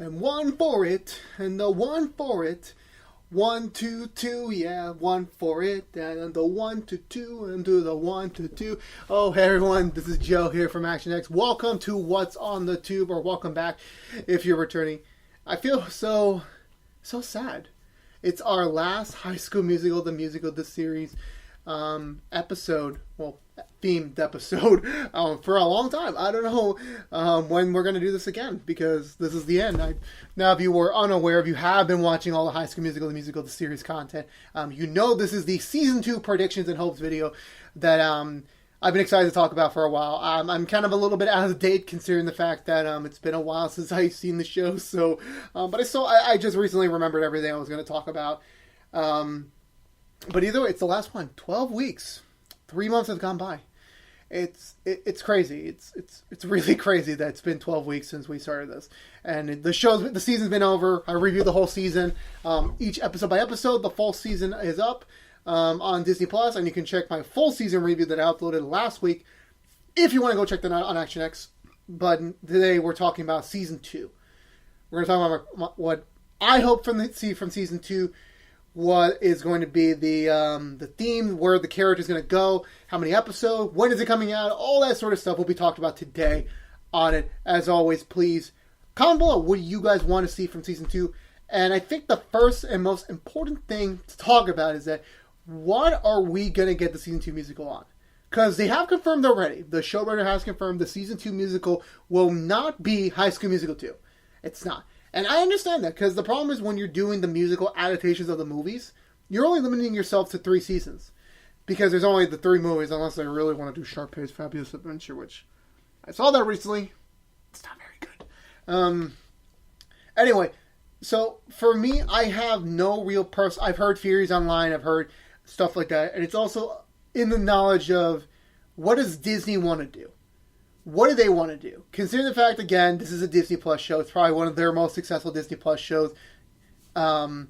And one for it, and the one for it. 1, 2, 2, yeah, one for it, and the 1 to 2, and do the 1 to 2. Oh, hey everyone, this is Joe here from ActionX. Welcome to What's on the Tube, or welcome back if you're returning. I feel so sad. It's our last High School Musical, the musical, the series episode, well, themed episode for a long time. I don't know when we're going to do this again, because this is the end. Now, if you were unaware, if you have been watching all the High School Musical, the musical, the series content, you know this is the Season 2 predictions and hopes video that I've been excited to talk about for a while. I'm kind of a little bit out of date considering the fact that it's been a while since I've seen the show, so but I just recently remembered everything I was going to talk about. But either way, it's the last one. 12 weeks. 3 months have gone by. It's crazy. It's really crazy that it's been 12 weeks since we started this. And the season's been over. I reviewed the whole season. Each episode by episode, the full season is up on Disney Plus, and you can check my full season review that I uploaded last week if you want to go check that out on ActionX. But today we're talking about Season 2. We're going to talk about what I hope see from Season 2. What is going to be the theme, where the character is going to go, how many episodes, when is it coming out, all that sort of stuff will be talked about today on it. As always, please comment below what you guys want to see from Season 2. And I think the first and most important thing to talk about is that what are we going to get the Season 2 musical on? Because they have confirmed already, the showrunner has confirmed the Season 2 musical will not be High School Musical 2. It's not. And I understand that, because the problem is when you're doing the musical adaptations of the movies, you're only limiting yourself to 3 seasons. Because there's only the 3 movies, unless they really want to do Sharpay's Fabulous Adventure, which I saw that recently. It's not very good. Anyway, so for me, I have no real I've heard theories online, I've heard stuff like that, and it's also in the knowledge of what does Disney want to do? What do they want to do? Considering the fact, again, this is a Disney Plus show. It's probably one of their most successful Disney Plus shows that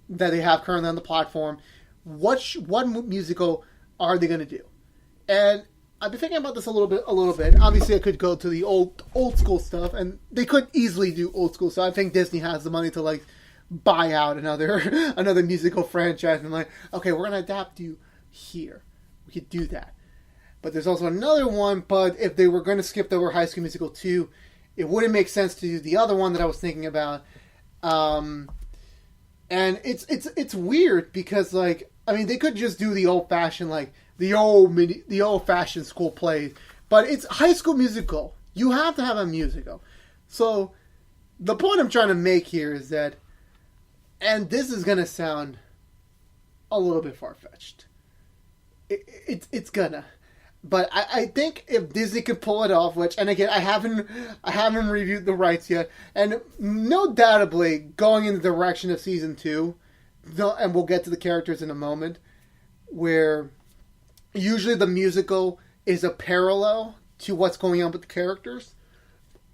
they have currently on the platform. What musical are they going to do? And I've been thinking about this a little bit. Obviously, I could go to the old school stuff, and they could easily do old school stuff. I think Disney has the money to buy out another musical franchise and okay, we're going to adapt you here. We could do that. But there's also another one, but if they were going to skip over High School Musical 2, it wouldn't make sense to do the other one that I was thinking about. And it's weird because, they could just do the old-fashioned, the old-fashioned school plays. But it's High School Musical. You have to have a musical. So the point I'm trying to make here is that, and this is going to sound a little bit far-fetched. It's gonna. But I think if Disney could pull it off, which, and again, I haven't reviewed the rights yet, and no doubtably going in the direction of Season 2, and we'll get to the characters in a moment, where usually the musical is a parallel to what's going on with the characters.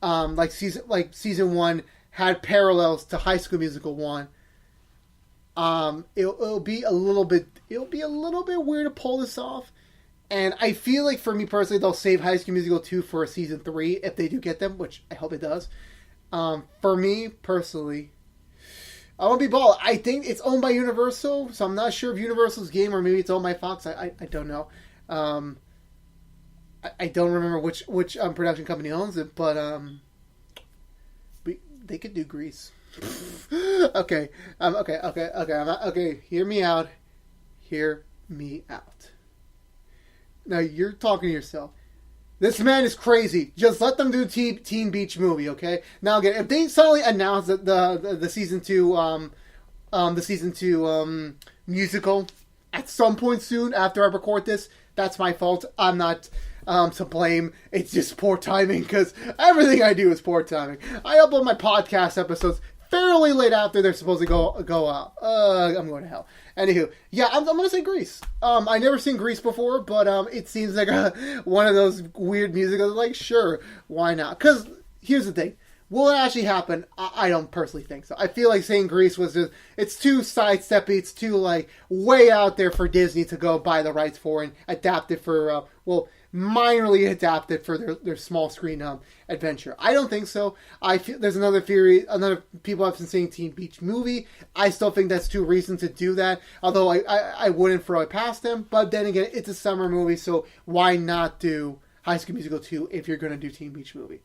Season 1 had parallels to High School Musical 1. It'll be a little bit weird to pull this off. And I feel like, for me personally, they'll save High School Musical 2 for a Season 3 if they do get them, which I hope it does. For me, personally, I won't be bald. I think it's owned by Universal, so I'm not sure if Universal's game or maybe it's owned by Fox. I don't know. I don't remember which production company owns it, but they could do Grease. Okay. Okay. Hear me out. Hear me out. Now, you're talking to yourself. This man is crazy. Just let them do Teen Beach Movie, okay? Now, again, if they suddenly announce that the Season 2 musical at some point soon after I record this, that's my fault. I'm not to blame. It's just poor timing, because everything I do is poor timing. I upload my podcast episodes fairly late after they're supposed to go out. I'm going to hell. Anywho, yeah, I'm going to say Grease. I never seen Grease before, but it seems like one of those weird musicals. Sure, why not? Because here's the thing. Will it actually happen? I don't personally think so. I feel like saying Grease was just, it's too sidesteppy, it's too, way out there for Disney to go buy the rights for and adapt it for, minorly adapted for their small screen adventure. I don't think so. I feel there's another theory. Another people have been saying Teen Beach Movie. I still think that's too recent to do that. Although I wouldn't throw it past them. But then again, it's a summer movie, so why not do High School Musical 2 if you're going to do Teen Beach Movie?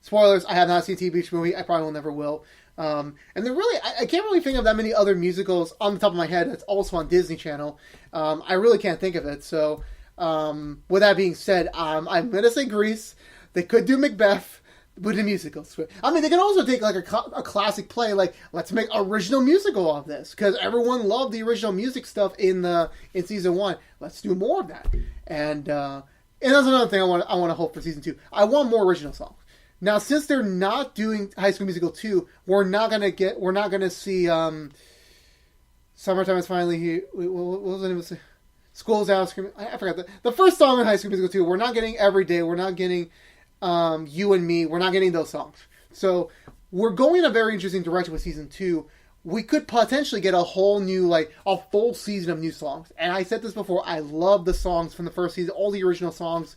Spoilers, I have not seen Teen Beach Movie. I probably will never will. And there really, I can't really think of that many other musicals on the top of my head that's also on Disney Channel. I really can't think of it. So, with that being said, I'm going to say Grease. They could do Macbeth with a musical. I mean, they can also take like a classic play, like let's make original musical of this, because everyone loved the original music stuff in season 1. Let's do more of that. And that's another thing I want to hope for season 2. I want more original songs. Now, since they're not doing High School Musical 2, we're not gonna see Summertime is Finally Here. What was the name of it? School's Out. I forgot the first song in High School Musical 2. We're not getting Every Day. We're not getting You and Me. We're not getting those songs. So we're going in a very interesting direction with season 2. We could potentially get a whole new, a full season of new songs. And I said this before. I love the songs from the first season. All the original songs.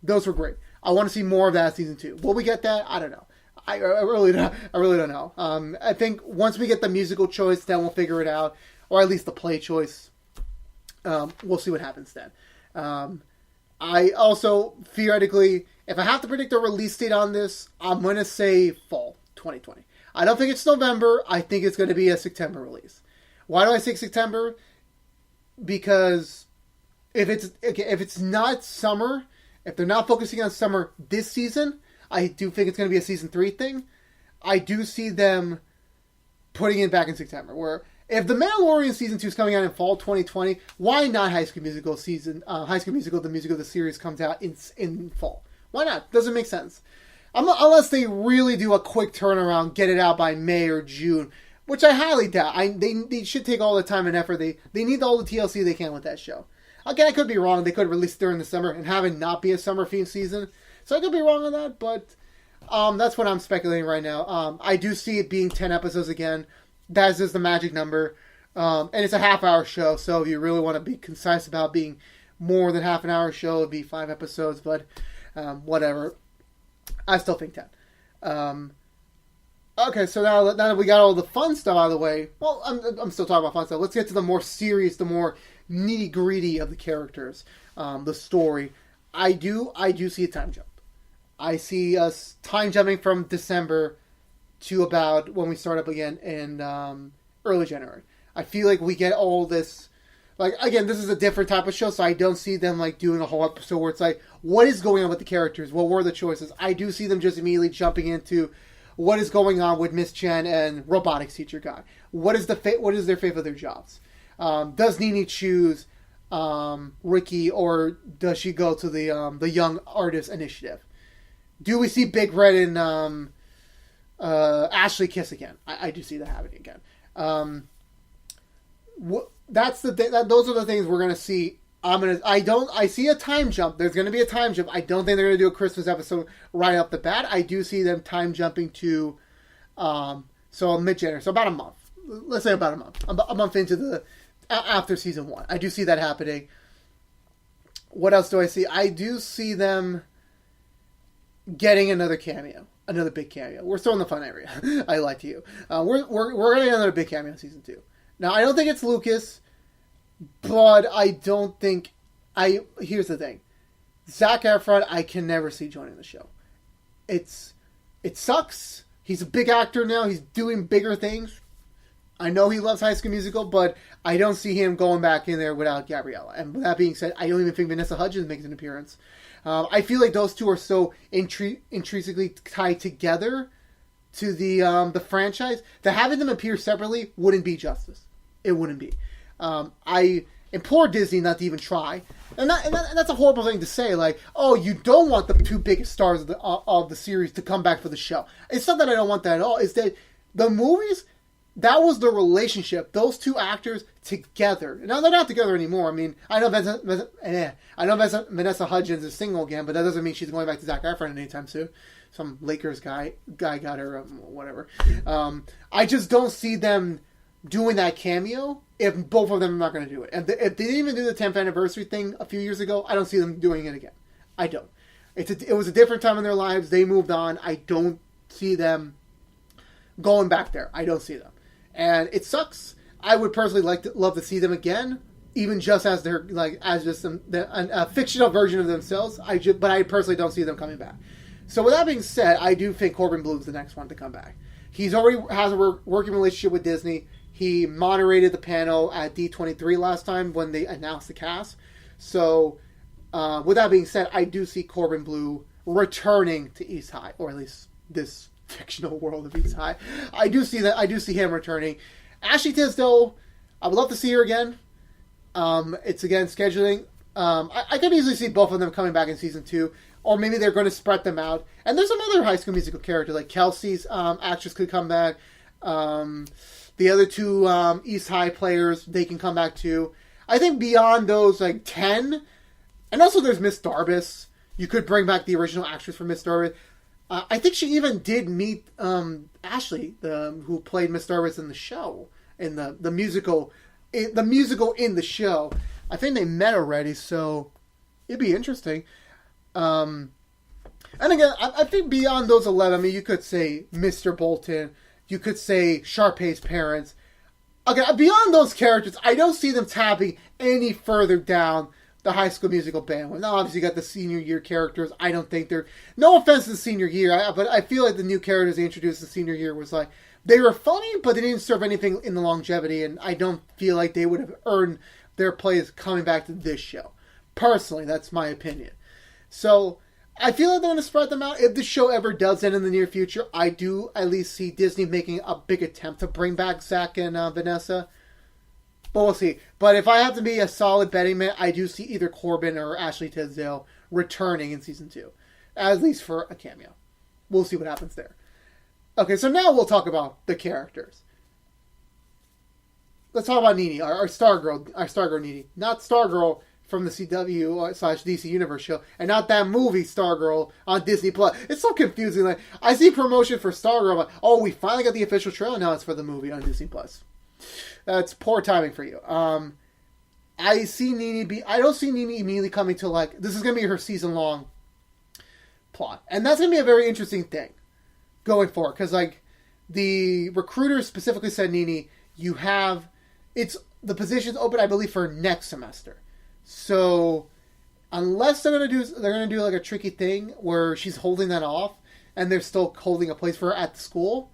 Those were great. I want to see more of that in season 2. Will we get that? I don't know. I really don't know. I think once we get the musical choice, then we'll figure it out, or at least the play choice. We'll see what happens then. I also theoretically, if I have to predict a release date on this, I'm going to say fall 2020. I don't think it's November. I think it's going to be a September release. Why do I say September? Because if it's not summer. If they're not focusing on summer this season, I do think it's going to be a season 3 thing. I do see them putting it back in September. Where if The Mandalorian season 2 is coming out in fall 2020, why not High School Musical High School Musical, the musical of the series comes out in fall? Why not? Doesn't make sense. Unless they really do a quick turnaround, get it out by May or June, which I highly doubt. They should take all the time and effort. They need all the TLC they can with that show. Again, I could be wrong. They could release during the summer and have it not be a summer-themed season. So I could be wrong on that, but that's what I'm speculating right now. I do see it being 10 episodes again. That is just the magic number. And it's a half-hour show, so if you really want to be concise about being more than half an hour show, it would be 5 episodes, but whatever. I still think 10. Okay, so now that we got all the fun stuff out of the way, well, I'm still talking about fun stuff. Let's get to the more serious, the more nitty-gritty of the characters, the story. I do see a time jump. I see us time jumping from December to about when we start up again in early January. I feel like we get all this, again, this is a different type of show, so I don't see them doing a whole episode where it's what is going on with the characters? What were the choices? I do see them just immediately jumping into what is going on with Miss Chen and robotics teacher guy. What is their fate of their jobs? Does Nene choose Ricky, or does she go to the Young Artist Initiative? Do we see Big Red and Ashley kiss again? I do see that happening again. Those are the things we're gonna see. I see a time jump. There's gonna be a time jump. I don't think they're gonna do a Christmas episode right off the bat. I do see them time jumping to mid-January, so about a month. Let's say about a month into after season 1. I do see that happening. What else do I see? I do see them getting another cameo, another big cameo. We're still in the fun area. I lied to you. We're getting another big cameo in season 2. Now I don't think it's Lucas, but I don't think Here's the thing, Zac Efron, I can never see joining the show. It sucks. He's a big actor now. He's doing bigger things. I know he loves High School Musical, but I don't see him going back in there without Gabriella. And with that being said, I don't even think Vanessa Hudgens makes an appearance. I feel like those two are so intrinsically tied together to the franchise that having them appear separately wouldn't be justice. It wouldn't be. I implore Disney not to even try. And that's a horrible thing to say. Oh, you don't want the two biggest stars of the series to come back for the show. It's not that I don't want that at all. It's that the movies, that was the relationship. Those two actors together. Now, they're not together anymore. I mean, I know Vanessa Hudgens is single again, but that doesn't mean she's going back to Zac Efron anytime soon. Some Lakers guy got her, whatever. I just don't see them doing that cameo if both of them are not going to do it. And if they didn't even do the 10th anniversary thing a few years ago, I don't see them doing it again. I don't. It was a different time in their lives. They moved on. I don't see them going back there. I don't see them. And it sucks. I would personally love to see them again, even just as they're as just a fictional version of themselves. But I personally don't see them coming back. So with that being said, I do think Corbin Bleu's the next one to come back. He's already has a working relationship with Disney. He moderated the panel at D23 last time when they announced the cast. So with that being said, I do see Corbin Bleu returning to East High, or at least this fictional world of East High. I do see that. I do see him returning. Ashley Tisdale, I would love to see her again. It's again scheduling. I could easily see both of them coming back in season 2, or maybe they're going to spread them out. And there's some other High School Musical characters, like Kelsey's actress could come back. The other two East High players, they can come back too. I think beyond those, like 10, and also there's Miss Darbus. You could bring back the original actress from Miss Darbus. I think she even did meet Ashley, who played Miss Darbus in the show, in the musical in the show. I think they met already, so it'd be interesting. And again, I think beyond those 11, I mean, you could say Mr. Bolton, you could say Sharpay's parents. Okay, beyond those characters, I don't see them tapping any further down the High School Musical bandwagon. Now, obviously, you got the senior year characters. I don't think they're... No offense to the senior year, but I feel like the new characters they introduced the senior year was like... They were funny, but they didn't serve anything in the longevity, and I don't feel like they would have earned their place coming back to this show. Personally, that's my opinion. So, I feel like they're going to spread them out. If the show ever does end in the near future, I do at least see Disney making a big attempt to bring back Zach and Vanessa. But we'll see. But if I have to be a solid betting man, I do see either Corbin or Ashley Tisdale returning in Season 2. At least for a cameo. We'll see what happens there. Okay, so now we'll talk about the characters. Let's talk about Nene, our Stargirl Nene. Not Stargirl from the CW/DC Universe show, and not that movie Stargirl on Disney Plus. It's so confusing. Like, I see promotion for Stargirl, I'm like, oh, we finally got the official trailer. Now it's for the movie on Disney Plus. That's poor timing for you. I don't see Nene immediately coming to, like, this is going to be her season-long plot. And that's going to be a very interesting thing going forward. Because, like, the recruiter specifically said, Nene, the position's open, I believe, for next semester. So, unless they're going to do, like, a tricky thing where she's holding that off, and they're still holding a place for her at the school,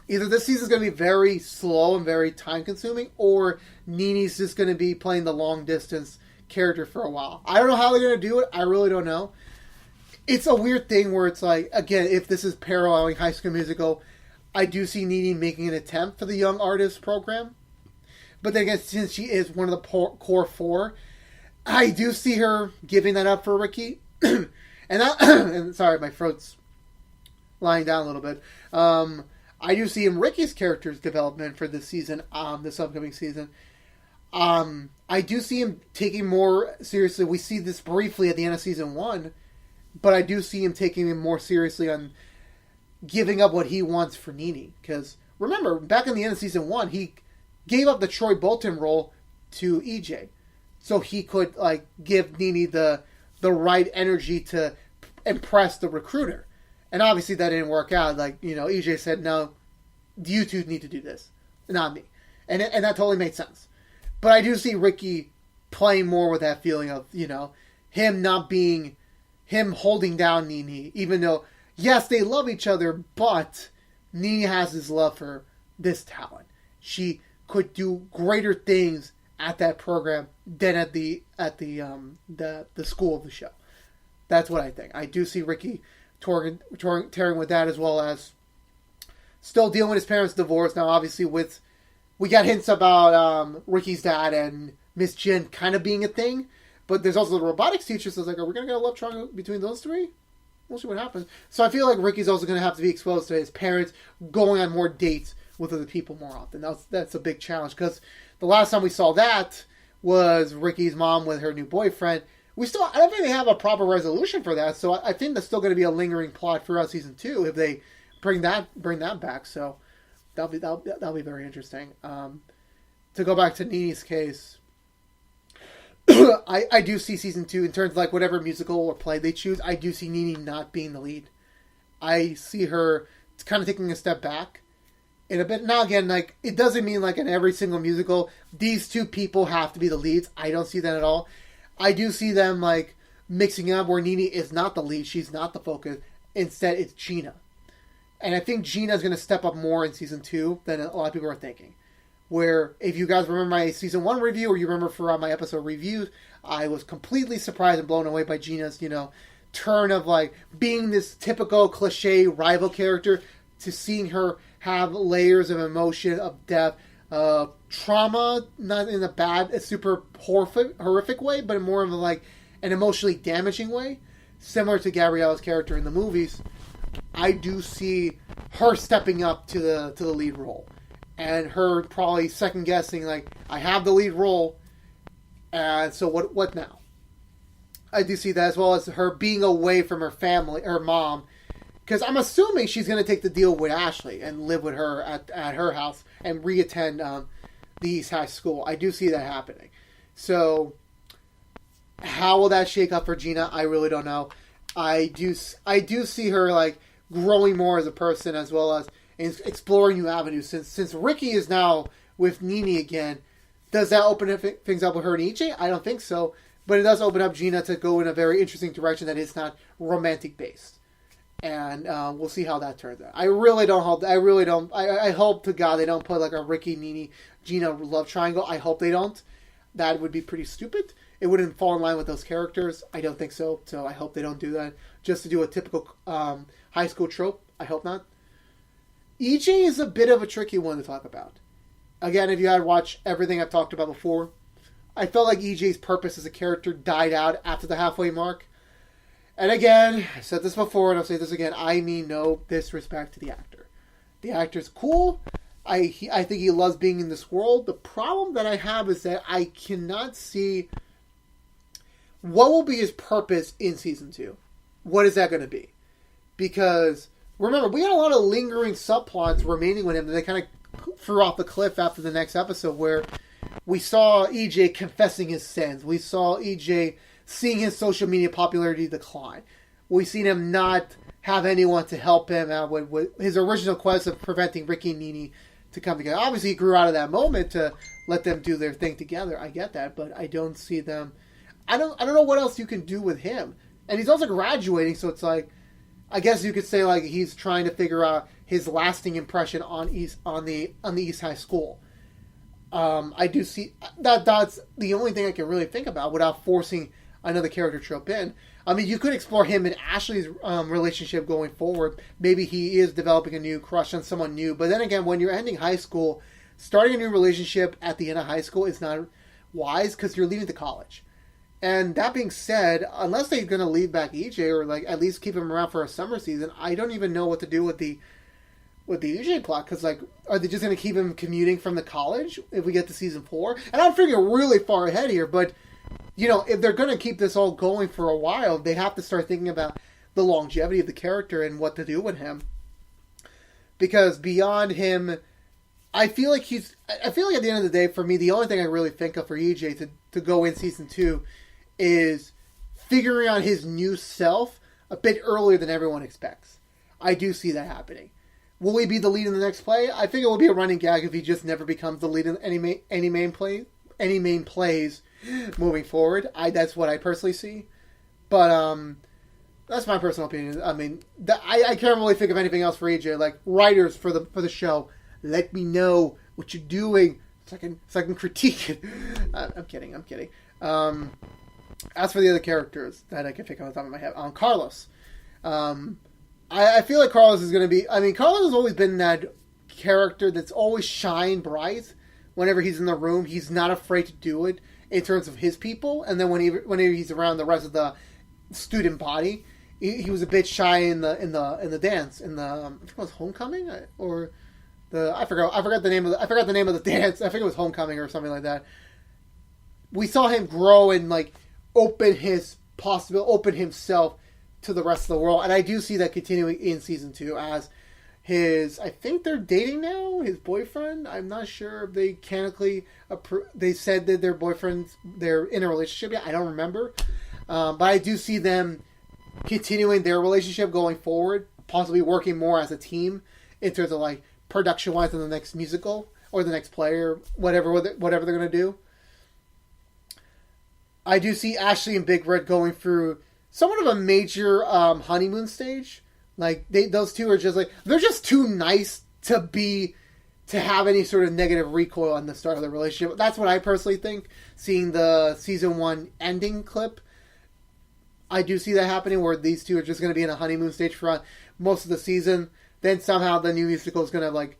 either this season's going to be very slow and very time-consuming, or Nene's just going to be playing the long-distance character for a while. I don't know how they're going to do it. I really don't know. It's a weird thing where it's like, again, if this is paralleling High School Musical, I do see Nene making an attempt for the Young Artist program. But then again, since she is one of the core four, I do see her giving that up for Ricky. and sorry, my throat's lying down a little bit. I do see in Ricky's character's development for this season, this upcoming season. I do see him taking more seriously. We see this briefly at the end of season 1, but I do see him taking it more seriously on giving up what he wants for Nene. Because remember, back in the end of season 1, he gave up the Troy Bolton role to EJ, so he could like give Nene the right energy to impress the recruiter. And obviously that didn't work out. Like, EJ said, no, you two need to do this, not me. And that totally made sense. But I do see Ricky playing more with that feeling of, him holding down Nene, even though, yes, they love each other, but Nene has his love for this talent. She could do greater things at that program than at the school of the show. That's what I think. I do see Ricky tearing with that, as well as still dealing with his parents' divorce. Now, obviously, we got hints about Ricky's dad and Miss Chen kind of being a thing, but there's also the robotics teacher, so it's like, are we going to get a love triangle between those three? We'll see what happens. So I feel like Ricky's also going to have to be exposed to his parents going on more dates with other people more often. That's a big challenge, because the last time we saw that was Ricky's mom with her new boyfriend. I don't think they have a proper resolution for that, so I think that's still going to be a lingering plot throughout season 2 if they bring that back. So That'll be very interesting. To go back to Nene's case, I do see season 2 in terms of like whatever musical or play they choose. I do see Nene not being the lead. I see her kind of taking a step back in a bit. Now again, like it doesn't mean like in every single musical these two people have to be the leads. I don't see that at all. I do see them like mixing up where Nene is not the lead. She's not the focus. Instead, it's Gina. And I think Gina's going to step up more in season 2 than a lot of people are thinking. Where, if you guys remember my season 1 review, or you remember throughout my episode reviews, I was completely surprised and blown away by Gina's, turn of like being this typical cliche rival character to seeing her have layers of emotion, of depth, trauma, not in a bad, super horrific way, but more of like an emotionally damaging way, similar to Gabriella's character in the movies. I do see her stepping up to the lead role, and her probably second guessing like, I have the lead role, and so what now? I do see that, as well as her being away from her family, her mom, because I'm assuming she's going to take the deal with Ashley and live with her at her house and reattend the East High School. I do see that happening. So how will that shake up for Gina? I really don't know. I do see her like growing more as a person, as well as exploring new avenues. Since Ricky is now with Nene again, does that open things up with her and EJ? I don't think so, but it does open up Gina to go in a very interesting direction that is not romantic based, and we'll see how that turns out. I hope to God they don't put like a Ricky, Nene, Gina love triangle. I hope they don't. That would be pretty stupid. It wouldn't fall in line with those characters. I don't think so. So I hope they don't do that. Just to do a typical high school trope. I hope not. EJ is a bit of a tricky one to talk about. Again, if you had watched everything I've talked about before, I felt like EJ's purpose as a character died out after the halfway mark. And again, I said this before and I'll say this again, I mean no disrespect to the actor. The actor's cool. I think he loves being in this world. The problem that I have is that I cannot see what will be his purpose in season 2. What is that going to be? Because, remember, we had a lot of lingering subplots remaining with him that they kind of threw off the cliff after the next episode, where we saw EJ confessing his sins. We saw EJ seeing his social media popularity decline. We've seen him not have anyone to help him out with his original quest of preventing Ricky and Nene to come together. Obviously, he grew out of that moment to let them do their thing together. I get that, but I don't see them. I don't know what else you can do with him. And he's also graduating, so it's like, I guess you could say like he's trying to figure out his lasting impression on the East High School. I do see that's the only thing I can really think about without forcing another character trope in. I mean, you could explore him and Ashley's relationship going forward. Maybe he is developing a new crush on someone new. But then again, when you're ending high school, starting a new relationship at the end of high school is not wise because you're leaving to college. And that being said, unless they're going to leave back EJ or like at least keep him around for a summer season, I don't even know what to do with the EJ plot. Because like, are they just going to keep him commuting from the college if we get to season 4? And I'm figuring really far ahead here, but if they're going to keep this all going for a while, they have to start thinking about the longevity of the character and what to do with him. Because beyond him, I feel like at the end of the day, for me, the only thing I really think of for EJ to go in season 2 is figuring out his new self a bit earlier than everyone expects. I do see that happening. Will he be the lead in the next play? I think it will be a running gag if he just never becomes the lead in any main plays moving forward. That's what I personally see. But that's my personal opinion. I mean, I can't really think of anything else for EJ. Like, writers for the show, let me know what you're doing so I can critique it. I'm kidding. As for the other characters that I can think of on the top of my head, Carlos. I feel like Carlos is going to be... I mean, Carlos has always been that character that's always shine bright. Whenever he's in the room, he's not afraid to do it in terms of his people. And then whenever he's around the rest of the student body, he was a bit shy in the dance. I think it was Homecoming or I forgot the name of the dance. I think it was Homecoming or something like that. We saw him grow and like open himself to the rest of the world, and I do see that continuing in season 2 as I think they're dating now. His boyfriend. I'm not sure if they canonically they said that they're in a relationship yet. I don't remember, but I do see them continuing their relationship going forward, possibly working more as a team in terms of like production wise in the next musical or the next player, whatever they're gonna do. I do see Ashley and Big Red going through somewhat of a major honeymoon stage. Like those two are just like they're just too nice to have any sort of negative recoil on the start of the relationship. That's what I personally think. Seeing the season 1 ending clip, I do see that happening where these two are just going to be in a honeymoon stage for most of the season. Then somehow the new musical is going to like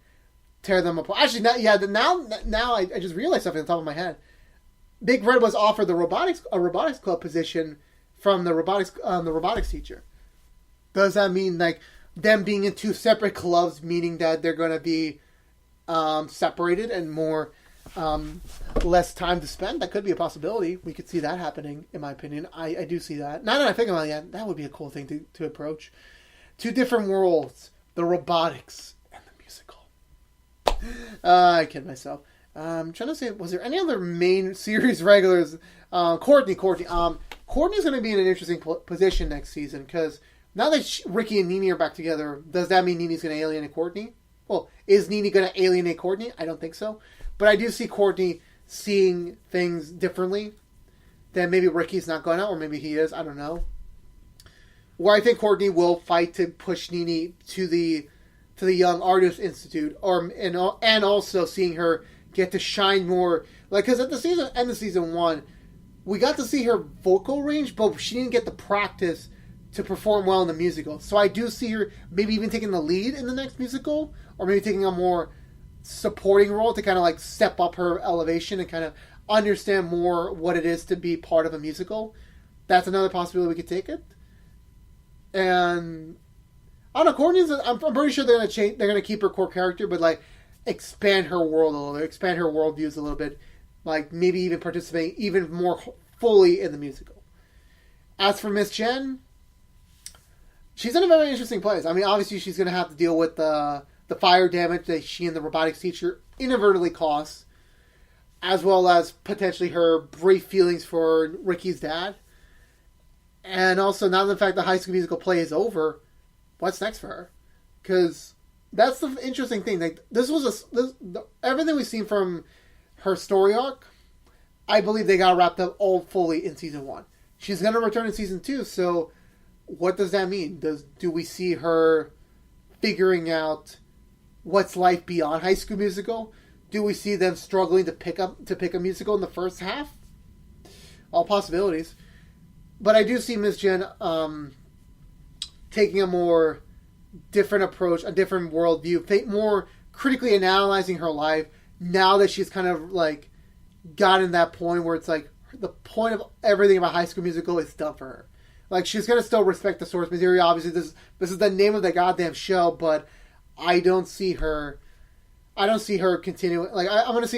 tear them apart. Actually, now I just realized something on top of my head. Big Red was offered a robotics club position from the robotics teacher. Does that mean like them being in two separate clubs, meaning that they're going to be separated and more less time to spend? That could be a possibility. We could see that happening, in my opinion. I do see that. Now that I think about it, that would be a cool thing to approach. Two different worlds, the robotics and the musical. I kid myself. I'm trying to say, was there any other main series regulars? Courtney. Courtney's going to be in an interesting position next season because now that Ricky and Nene are back together, does that mean Nene's going to alienate Courtney? Well, is Nene going to alienate Courtney? I don't think so. But I do see Courtney seeing things differently than maybe Ricky's not going to, or maybe he is. I don't know. Where I think Courtney will fight to push Nene to the Young Artist Institute, and also seeing her get to shine more. Like, because at the end of season 1, we got to see her vocal range, but she didn't get the practice to perform well in the musical. So I do see her maybe even taking the lead in the next musical, or maybe taking a more supporting role to kind of like step up her elevation and kind of understand more what it is to be part of a musical. That's another possibility we could take it. And I don't know, Courtney's. I'm pretty sure they're gonna change. They're gonna keep her core character, but like expand her world a little bit, expand her worldviews a little bit, like maybe even participate even more fully in the musical. As for Miss Chen, she's in a very interesting place. I mean, obviously she's gonna have to deal with the fire damage that she and the robotics teacher inadvertently caused, as well as potentially her brief feelings for Ricky's dad. And also, now the fact the High School Musical play is over, what's next for her? Because that's the interesting thing. Like, everything we've seen from her story arc, I believe they got wrapped up all fully in season 1. She's going to return in season 2, so what does that mean? Do we see her figuring out what's life beyond High School Musical? Do we see them struggling to pick a musical in the first half? All possibilities. But I do see Miss Jen taking a more different approach, a different worldview, more critically analyzing her life now that she's kind of like gotten that point where it's like the point of everything about High School Musical is done for her. Like, she's going to still respect the source material. Obviously, this is the name of the goddamn show, but I don't see her continuing. Like, I want to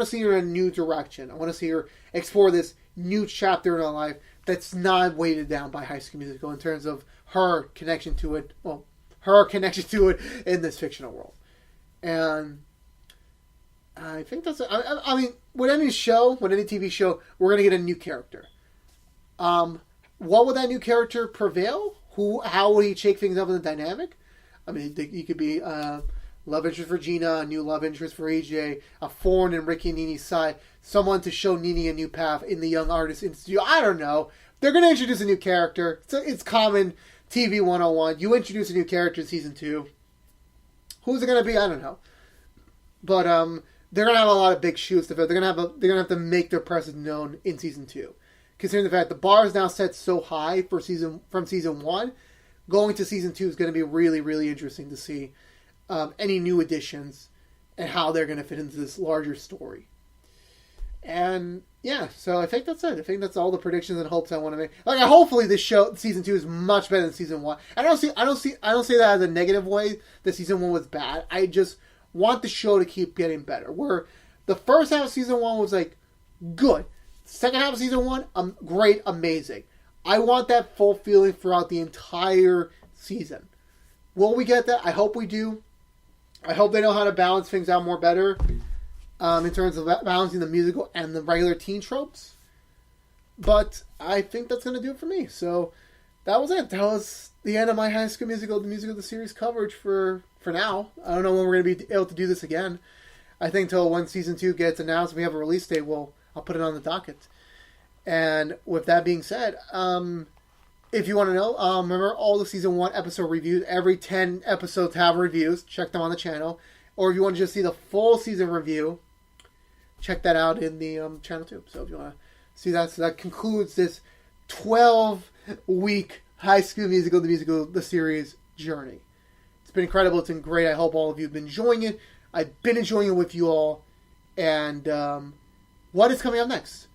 see her in a new direction. I want to see her explore this new chapter in her life that's not weighted down by High School Musical in terms of her connection to it. Well, her connection to it in this fictional world. And I think that's it. I mean, with any TV show, we're going to get a new character. What would that new character prevail? How would he shake things up in the dynamic? I mean, he could be love interest for Gina, a new love interest for AJ, a thorn in Ricky and Nene's side, someone to show Nene a new path in the Young Artist Institute. I don't know. They're going to introduce a new character. It's common TV 101. You introduce a new character in season 2. Who's it going to be? I don't know. But they're going to have a lot of big shoes to fill. They're going to have to make their presence known in season 2. Considering the fact the bar is now set so high from season 1, going to season 2 is going to be really, really interesting to see any new additions and how they're going to fit into this larger story. And yeah, so I think that's it. I think that's all the predictions and hopes I want to make. Like, hopefully this show, season 2, is much better than season 1. I don't say that as a negative way that season 1 was bad. I just want the show to keep getting better. Where the first half of season 1 was like good. Second half of season 1, great, amazing. I want that full feeling throughout the entire season. Will we get that? I hope we do. I hope they know how to balance things out more better in terms of balancing the musical and the regular teen tropes. But I think that's going to do it for me. So that was it. That was the end of my High School Musical, the musical, the series coverage for now. I don't know when we're going to be able to do this again. I think until when season 2 gets announced, we have a release date. I'll put it on the docket. And with that being said, if you want to know, remember all the season 1 episode reviews. Every 10 episodes have reviews. Check them on the channel. Or if you want to just see the full season review, check that out in the channel too. So if you want to see that, so that concludes this 12-week High School Musical, the series journey. It's been incredible. It's been great. I hope all of you have been enjoying it. I've been enjoying it with you all. And what is coming up next?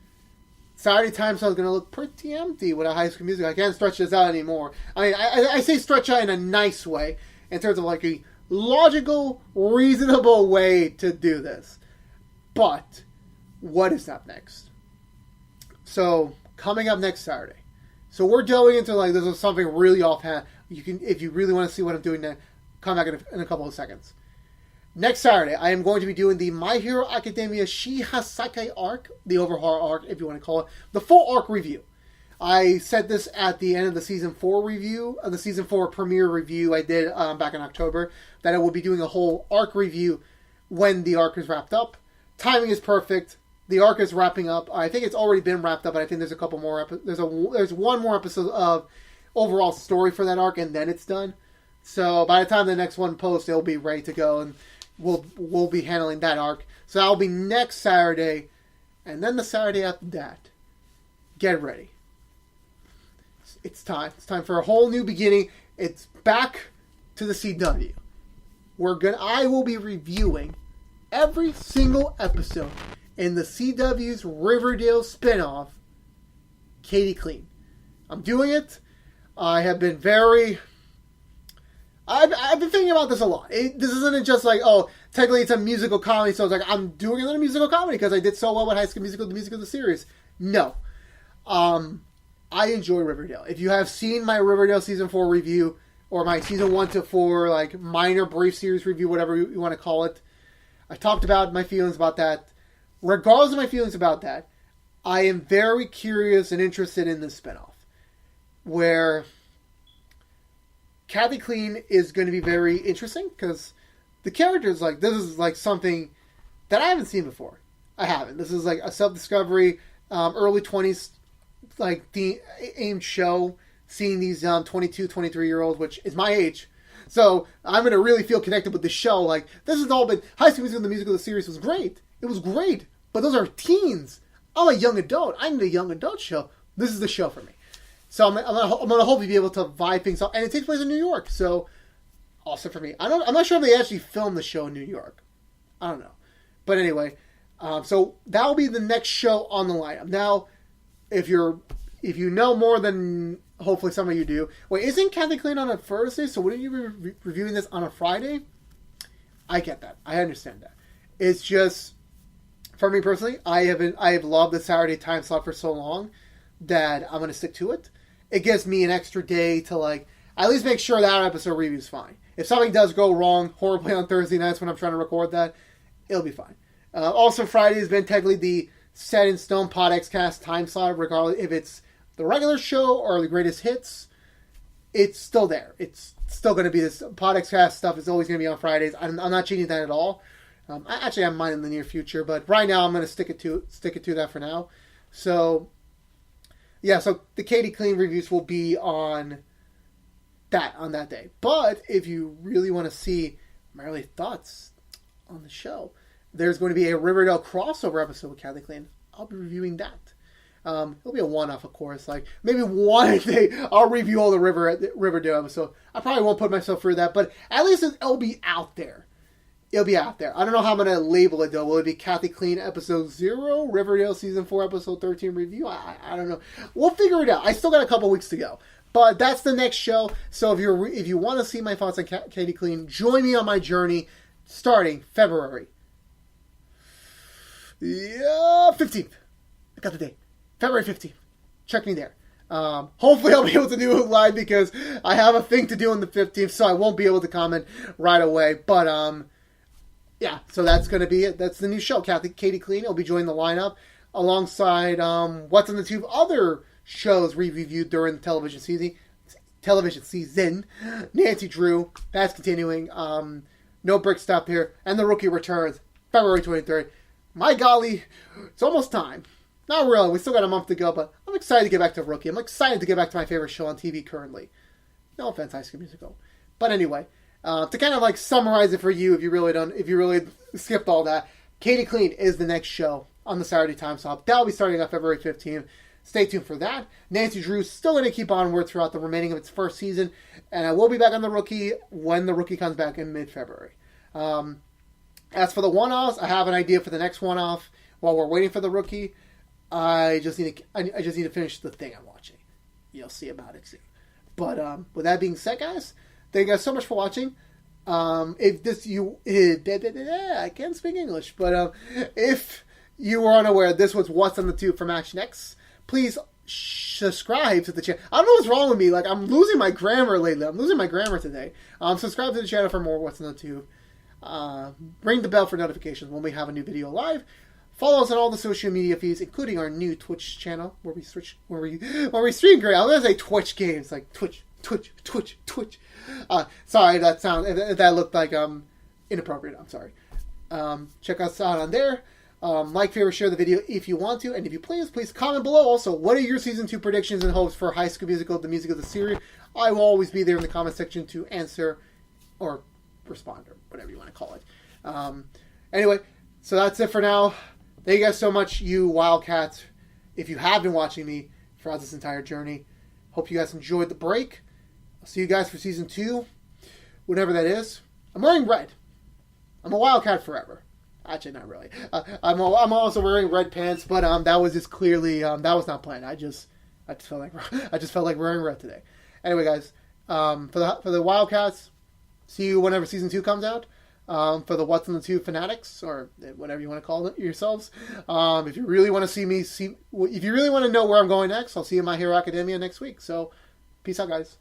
Saturday time slot is going to look pretty empty with a High School Musical. I can't stretch this out anymore. I mean, I say stretch out in a nice way, in terms of like a logical, reasonable way to do this. But what is up next? So coming up next Saturday. So we're delving into like this is something really offhand. You can, if you really want to see what I'm doing, then come back in a couple of seconds. Next Saturday, I am going to be doing the My Hero Academia Shihasake arc, the overhaul arc, if you want to call it, the full arc review. I said this at the end of the season 4 review, the season 4 premiere review I did back in October, that I will be doing a whole arc review when the arc is wrapped up. Timing is perfect. The arc is wrapping up. I think it's already been wrapped up, but I think there's a couple more. There's one more episode of overall story for that arc, and then it's done. So by the time the next one posts, it'll be ready to go, and we'll be handling that arc. So that'll be next Saturday, and then the Saturday after that. Get ready. It's time. It's time for a whole new beginning. It's back to the CW. I will be reviewing every single episode in the CW's Riverdale spinoff, Katie Clean. I'm doing it. I've been thinking about this a lot. This isn't just like, oh, technically it's a musical comedy, so it's like, I'm doing another musical comedy because I did so well with High School Musical, the musical, the series. No. I enjoy Riverdale. If you have seen my Riverdale Season 4 review, or my Season 1 to 4, like, minor brief series review, whatever you want to call it, I talked about my feelings about that. Regardless of my feelings about that, I am very curious and interested in this spinoff, where Kathy Clean is going to be very interesting, because the characters, like, this is, like, something that I haven't seen before. I haven't. This is, like, a self-discovery, early 20s, like, aimed show, seeing these 22, 23-year-olds, which is my age. So I'm going to really feel connected with the show. Like, this has all been... High School Musical, the musical, the series was great. It was great. But those are teens. I'm a young adult. I need a young adult show. This is the show for me. So I'm going to hopefully be able to vibe things up. And it takes place in New York. So, awesome for me. I'm not sure if they actually filmed the show in New York. I don't know. But anyway, so that'll be the next show on the lineup. Now, if you know more than hopefully some of you do. Wait, isn't Kathy Clean on a Thursday? So wouldn't you be reviewing this on a Friday? I get that. I understand that. It's just, for me personally, I have loved the Saturday time slot for so long that I'm going to stick to it. It gives me an extra day to, like, at least make sure that episode review is fine. If something does go wrong horribly on Thursday nights when I'm trying to record that, it'll be fine. Also, Friday has been technically the set in stone PodX cast time slot, regardless if it's the regular show or the greatest hits. It's still there. It's still going to be this PodX cast stuff. Is always going to be on Fridays. I'm not changing that at all. I actually have mine in the near future, but right now I'm going to stick it to that for now. So yeah, so the Katie Clean reviews will be on that day. But if you really want to see my early thoughts on the show, there's going to be a Riverdale crossover episode with Kathy Clean. I'll be reviewing that. It'll be a one-off, of course. Like, maybe one day I'll review all the Riverdale episode. I probably won't put myself through that, but at least it'll be out there. It'll be out there. I don't know how I'm going to label it, though. Will it be Kathy Clean Episode 0, Riverdale Season 4, Episode 13 review? I don't know. We'll figure it out. I still got a couple weeks to go. But that's the next show. So if you want to see my thoughts on Katie Clean, join me on my journey starting February 15th. I got the date. February 15th. Check me there. Hopefully I'll be able to do it live because I have a thing to do on the 15th, so I won't be able to comment right away. But yeah, so that's going to be it. That's the new show. Katie Clean will be joining the lineup alongside What's on the Tube, other shows we reviewed during the television season. Nancy Drew, that's continuing. No Brick Stop here, and The Rookie returns February 23rd. My golly, it's almost time. Not really, we still got a month to go, but I'm excited to get back to Rookie. I'm excited to get back to my favorite show on TV currently. No offense, High School Musical. But anyway, to kind of like summarize it for you, if you really skipped all that, Katie Clean is the next show on the Saturday time slot. That'll be starting on February 15th. Stay tuned for that. Nancy Drew's still going to keep onward throughout the remaining of its first season, and I will be back on The Rookie when The Rookie comes back in mid-February. As for the one-offs, I have an idea for the next one-off. While we're waiting for The Rookie, I just need to finish the thing I'm watching. You'll see about it soon. But with that being said, guys, thank you guys so much for watching. I can't speak English, but if you were unaware, this was What's on the Tube from ActionX. Please subscribe to the channel. I don't know what's wrong with me. Like, I'm losing my grammar lately. I'm losing my grammar today. Subscribe to the channel for more What's on the Tube. Ring the bell for notifications when we have a new video live. Follow us on all the social media feeds, including our new Twitch channel where we stream great. I was gonna say Twitch games, like Twitch. Sorry, that looked like inappropriate. I'm sorry. Check us out on there. Like, favorite, share the video if you want to, and if you please comment below. Also, what are your season 2 predictions and hopes for High School Musical, the music of the series? I will always be there in the comment section to answer or respond, or whatever you want to call it. Anyway, so that's it for now. Thank you guys so much, you Wildcats, if you have been watching me throughout this entire journey. Hope you guys enjoyed the break. I'll see you guys for season 2, whenever that is. I'm wearing red. I'm a Wildcat forever. Actually, not really. I'm also wearing red pants, but that was just clearly that was not planned. I just felt like wearing red today. Anyway, guys, for the Wildcats, see you whenever season 2 comes out. For the What's on the Tube fanatics, or whatever you want to call it yourselves. If you really want to if you really want to know where I'm going next, I'll see you in My Hero Academia next week. So, peace out, guys.